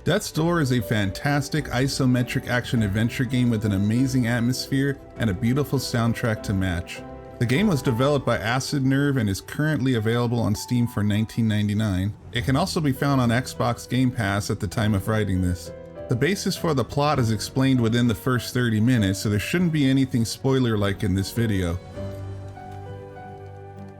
Death's Door is a fantastic isometric action-adventure game with an amazing atmosphere and a beautiful soundtrack to match. The game was developed by Acid Nerve and is currently available on Steam for $19.99. It can also be found on Xbox Game Pass at the time of writing this. The basis for the plot is explained within the first 30 minutes, so there shouldn't be anything spoiler-like in this video.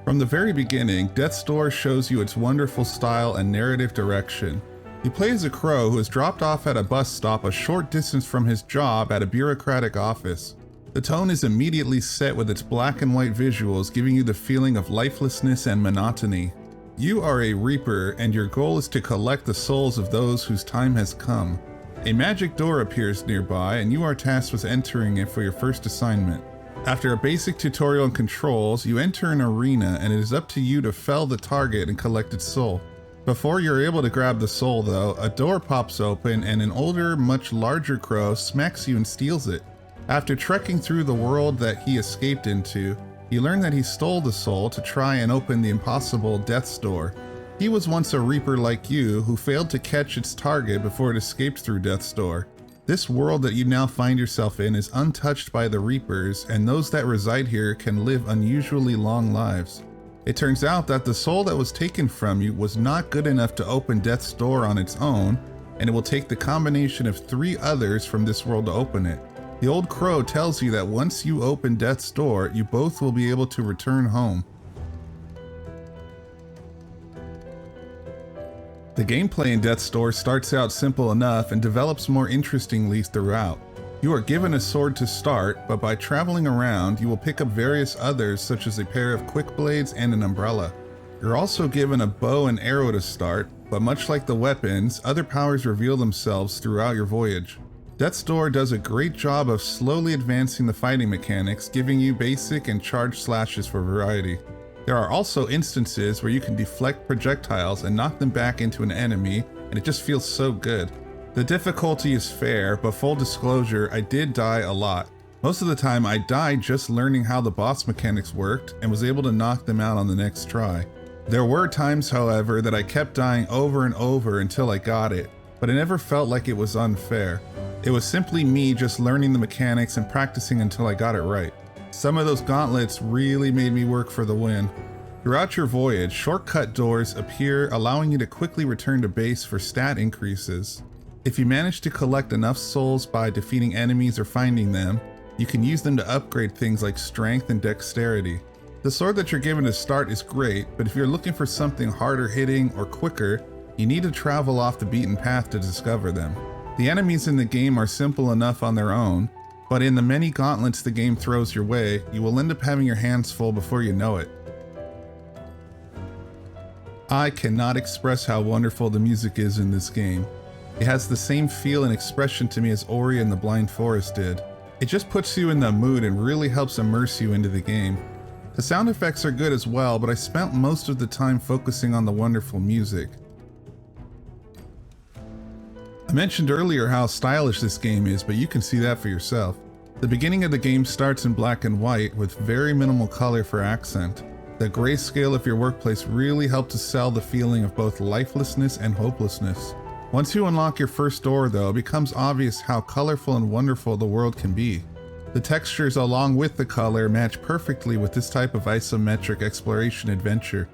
From the very beginning, Death's Door shows you its wonderful style and narrative direction. You play as a crow who is dropped off at a bus stop a short distance from his job at a bureaucratic office. The tone is immediately set with its black and white visuals, giving you the feeling of lifelessness and monotony. You are a reaper, and your goal is to collect the souls of those whose time has come. A magic door appears nearby, and you are tasked with entering it for your first assignment. After a basic tutorial and controls, you enter an arena, and it is up to you to fell the target and collect its soul. Before you're able to grab the soul though, a door pops open and an older, much larger crow smacks you and steals it. After trekking through the world that he escaped into, you learn that he stole the soul to try and open the impossible Death's Door. He was once a reaper like you who failed to catch its target before it escaped through Death's Door. This world that you now find yourself in is untouched by the reapers, and those that reside here can live unusually long lives. It turns out that the soul that was taken from you was not good enough to open Death's Door on its own, and it will take the combination of 3 others from this world to open it. The old crow tells you that once you open Death's Door, you both will be able to return home. The gameplay in Death's Door starts out simple enough and develops more interestingly throughout. You are given a sword to start, but by traveling around, you will pick up various others such as a pair of quick blades and an umbrella. You're also given a bow and arrow to start, but much like the weapons, other powers reveal themselves throughout your voyage. Death's Door does a great job of slowly advancing the fighting mechanics, giving you basic and charged slashes for variety. There are also instances where you can deflect projectiles and knock them back into an enemy, and it just feels so good. The difficulty is fair, but full disclosure, I did die a lot. Most of the time I died just learning how the boss mechanics worked and was able to knock them out on the next try. There were times, however, that I kept dying over and over until I got it, but it never felt like it was unfair. It was simply me just learning the mechanics and practicing until I got it right. Some of those gauntlets really made me work for the win. Throughout your voyage, shortcut doors appear, allowing you to quickly return to base for stat increases. If you manage to collect enough souls by defeating enemies or finding them, you can use them to upgrade things like strength and dexterity. The sword that you're given to start is great, but if you're looking for something harder hitting or quicker, you need to travel off the beaten path to discover them. The enemies in the game are simple enough on their own, but in the many gauntlets the game throws your way, you will end up having your hands full before you know it. I cannot express how wonderful the music is in this game. It has the same feel and expression to me as Ori and the Blind Forest did. It just puts you in the mood and really helps immerse you into the game. The sound effects are good as well, but I spent most of the time focusing on the wonderful music. I mentioned earlier how stylish this game is, but you can see that for yourself. The beginning of the game starts in black and white with very minimal color for accent. The grayscale of your workplace really helped to sell the feeling of both lifelessness and hopelessness. Once you unlock your first door though, it becomes obvious how colorful and wonderful the world can be. The textures along with the color match perfectly with this type of isometric exploration adventure.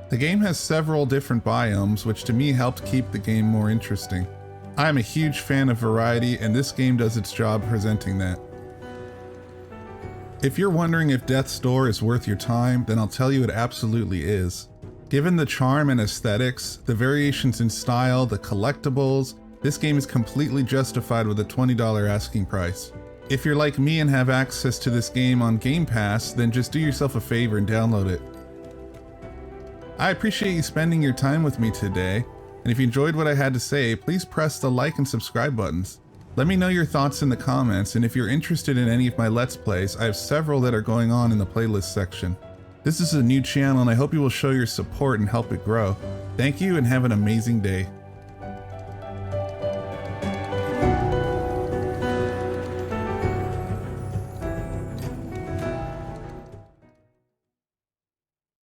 The game has several different biomes, which to me helped keep the game more interesting. I am a huge fan of variety, and this game does its job presenting that. If you're wondering if Death's Door is worth your time, then I'll tell you it absolutely is. Given the charm and aesthetics, the variations in style, the collectibles, this game is completely justified with a $20 asking price. If you're like me and have access to this game on Game Pass, then just do yourself a favor and download it. I appreciate you spending your time with me today, and if you enjoyed what I had to say, please press the like and subscribe buttons. Let me know your thoughts in the comments, and if you're interested in any of my Let's Plays, I have several that are going on in the playlist section. This is a new channel and I hope you will show your support and help it grow. Thank you and have an amazing day.